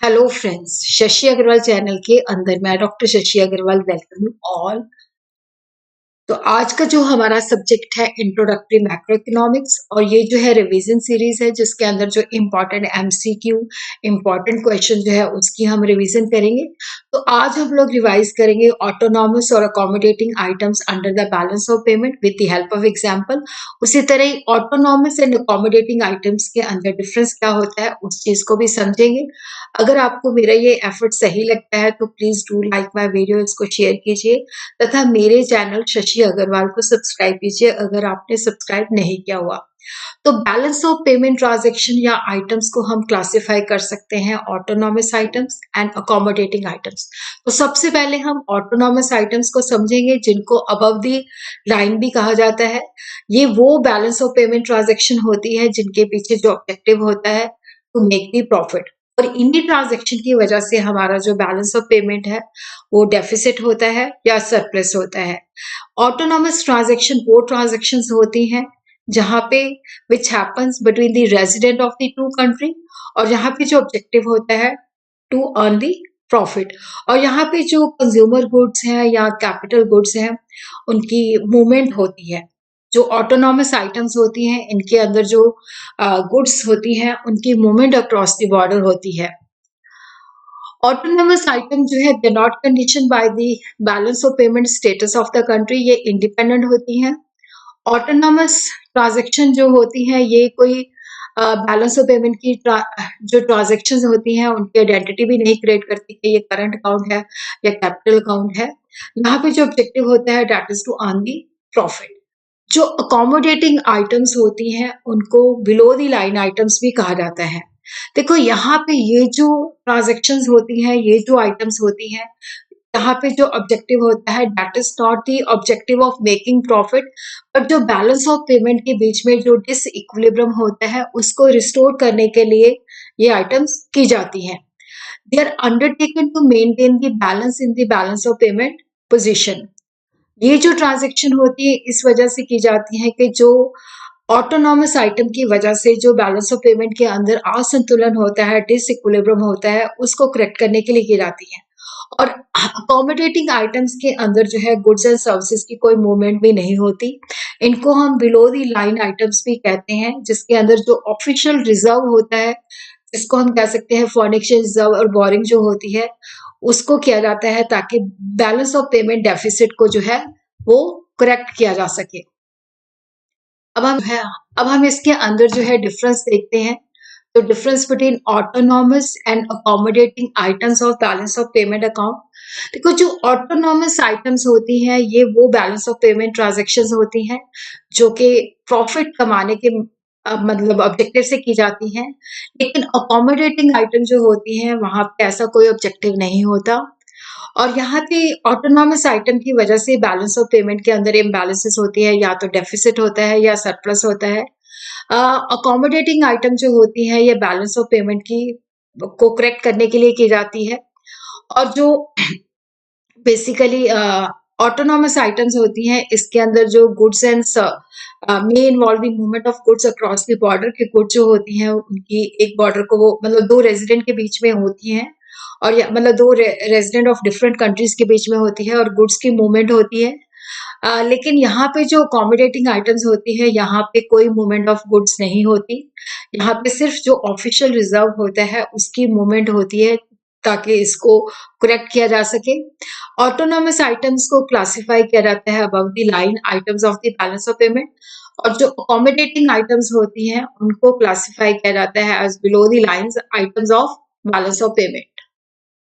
Hello friends, Shashi Agarwal channel के अंदर मैं doctor Shashi Agarwal welcome you all. तो आज का जो हमारा सब्जेक्ट है इंट्रोडक्टरी मैक्रो इकोनॉमिक्स, और ये जो है रिवीजन सीरीज है जिसके अंदर जो इम्पोर्टेंट एमसीक्यू इम्पोर्टेंट क्वेश्चन जो है उसकी हम रिवीजन करेंगे। तो आज हम लोग रिवाइज करेंगे ऑटोनॉमस और accommodating items under the balance of payment with the help of example. उसी तरह ही ऑटोनॉमस एंड अकोमोडेटिंग आइटम्स के अंदर डिफरेंस क्या होता है उस चीज को भी समझेंगे। अगर आपको मेरा ये एफर्ट सही लगता है तो please do like my video, इसको शेयर कीजिए तथा मेरे चैनल शशि अग्रवाल को सब्सक्राइब कीजिए अगर आपने सब्सक्राइब नहीं किया हुआ। तो बैलेंस ऑफ पेमेंट ट्रांजैक्शन या आइटम्स को हम क्लासिफाई कर सकते हैं autonomous items and accommodating items. तो सबसे पहले हम ऑटोनॉमस आइटम्स को समझेंगे जिनको अबव दी लाइन भी कहा जाता है। ये वो बैलेंस ऑफ पेमेंट ट्रांजैक्शन होती है जिनके पीछे जो ऑब्जेक्टिव होता है टू मेक दी प्रॉफिट, और इन्हीं ट्रांजैक्शन की वजह से हमारा जो बैलेंस ऑफ पेमेंट है वो डेफिसिट होता है या सरप्लस होता है। ऑटोनॉमस ट्रांजैक्शन वो ट्रांजैक्शंस होती हैं जहां पे which happens between the resident of the two country, और यहाँ पे जो ऑब्जेक्टिव होता है टू अर्न द प्रॉफिट। और यहाँ पे जो कंज्यूमर गुड्स हैं या कैपिटल गुड्स हैं उनकी मूवमेंट होती है। जो ऑटोनॉमस आइटम्स होती हैं इनके अंदर जो गुड्स होती हैं उनकी मूवमेंट अक्रॉस द बॉर्डर होती है। ऑटोनॉमस आइटम जो है they not condition by the balance of payment status of the country, ये इंडिपेंडेंट होती हैं। ऑटोनॉमस ट्रांजैक्शन जो होती हैं ये कोई बैलेंस ऑफ पेमेंट की जो ट्रांजैक्शन होती हैं उनकी आइडेंटिटी भी नहीं क्रिएट करती कि ये करंट अकाउंट है या कैपिटल अकाउंट है। यहाँ पे जो ऑब्जेक्टिव होता है that is to earn the profit. जो अकोमोडेटिंग आइटम्स होती हैं उनको बिलो द लाइन आइटम्स भी कहा जाता है। देखो यहाँ पे ये जो ट्रांजेक्शन्स होती हैं, ये जो आइटम्स होती हैं, यहाँ पे जो ऑब्जेक्टिव होता है that is not the objective of making profit, but जो बैलेंस ऑफ पेमेंट के बीच में जो डिसइक्विलिब्रियम होता है उसको रिस्टोर करने के लिए ये आइटम्स की जाती हैं। They are undertaken to maintain the balance in the balance of payment position. ये जो ट्रांजेक्शन होती है इस वजह से की जाती है कि जो ऑटोनॉमस आइटम की वजह से जो बैलेंस ऑफ पेमेंट के अंदर असंतुलन होता है, डिसइक्विलिब्रियम होता है, उसको करेक्ट करने के लिए की जाती है। और अकोमोडेटिंग आइटम्स के अंदर जो है गुड्स एंड सर्विसेज की कोई मूवमेंट भी नहीं होती। इनको हम बिलो द लाइन आइटम्स भी कहते हैं, जिसके अंदर जो ऑफिशियल रिजर्व होता है, जिसको हम कह सकते हैं फॉरेन एक्सचेंज रिजर्व और बोरिंग जो होती है, उसको किया जाता है ताकि बैलेंस ऑफ पेमेंट डेफिसिट को जो है वो करेक्ट किया जा सके। अब हम इसके अंदर जो है डिफरेंस देखते हैं। तो difference between autonomous and accommodating items of balance of payment account. देखो जो ऑटोनॉमस आइटम्स होती हैं ये वो बैलेंस ऑफ पेमेंट ट्रांजैक्शंस होती हैं जो कि प्रॉफिट कमाने के मतलब ऑब्जेक्टिव से की जाती हैं। लेकिन अकोमोडेटिंग आइटम जो होती हैं वहां पे ऐसा कोई ऑब्जेक्टिव नहीं होता। और यहाँ पे ऑटोनॉमस आइटम की वजह से बैलेंस ऑफ पेमेंट के अंदर इम्बैलेंसेस होती है, या तो डेफिसिट होता है या सरप्लस होता है। अकोमोडेटिंग आइटम जो होती है ये बैलेंस ऑफ पेमेंट की को करेक्ट करने के लिए की जाती है। और जो बेसिकली ऑटोनॉमस आइटम्स होती हैं इसके अंदर जो goods and may involve the movement of goods across the border के गुड्स जो होती हैं उनकी एक बॉर्डर को वो मतलब दो रेजिडेंट के बीच में होती हैं, और या मतलब दो रेजिडेंट ऑफ डिफरेंट कंट्रीज के बीच में होती है और गुड्स की मूवमेंट होती है। लेकिन यहाँ पे जो अकोमोडेटिंग आइटम्स होती है यहाँ पे कोई मूवमेंट ऑफ गुड्स नहीं होती। यहाँ पे सिर्फ जो ऑफिशियल रिजर्व होता है उसकी मूवमेंट होती है ताकि इसको करेक्ट किया जा सके। ऑटोनॉमस आइटम्स को क्लासिफाई किया जाता है above the line items of the balance of payment, और जो अकोमोडेटिंग आइटम्स होती हैं उनको क्लासिफाई किया जाता है as below the lines items of balance of payment.